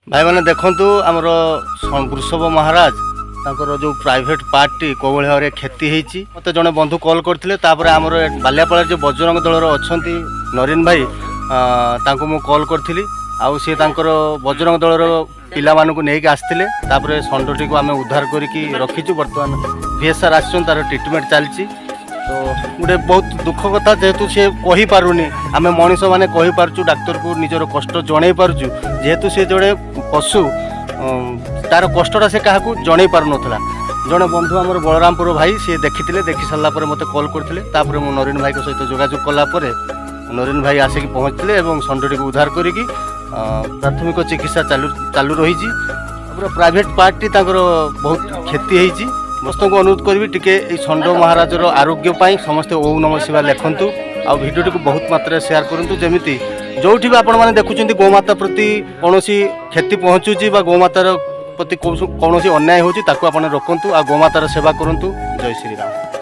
भाई मैंने देखु आमर वृषभ महाराज तांकर जो प्राइवेट पार्टी कोभली भाव में क्षति होती मत जड़े बंधु कॉल करते आमर बालियापाड़ जो बजरंग दलर अच्छा नरीन भाई तांको मु कॉल करी आउ सी बजरंग दलर पिला मानू नहीं आसते षंडटी को आम उद्धार करके रखीचु बर्तमान VSR आसन तार ट्रिटमेंट चलती तो गोटे बहुत दुख कथा जेहेतु सी कही पारुनी आम मनीष मैंने कही पार्चु डाक्तर को निजर कष्ट जन पार्चु जेहेतु सी जोड़े पशु तार कष्टा से क्या जन पार नाला जड़े बंधु आमर बलरामपुर भाई सी देखी देखी सारापर मत कॉल करते मु नरीन भाई सहित जोगाजोग कलापर नरीन भाई आसिक पहुँचते और षंडटी को उद्धार करी प्राथमिक चिकित्सा चालू रही प्राइवेट पार्टी बहुत क्षति होती समस्त को अनुरोध करी टिके षंड महाराजर आरोग्य समस्ते ओम नमः शिवाय लिखतु आ भिडियो को बहुत मात्रा शेयर करूँ जमी जो भी आपण मैंने देखुं गोमाता प्रति कौन क्षति पहुँचुची गोमातार प्रति कौन अन्याय होती रोकतु आ गोमातार सेवा करूँ। जय श्री राम।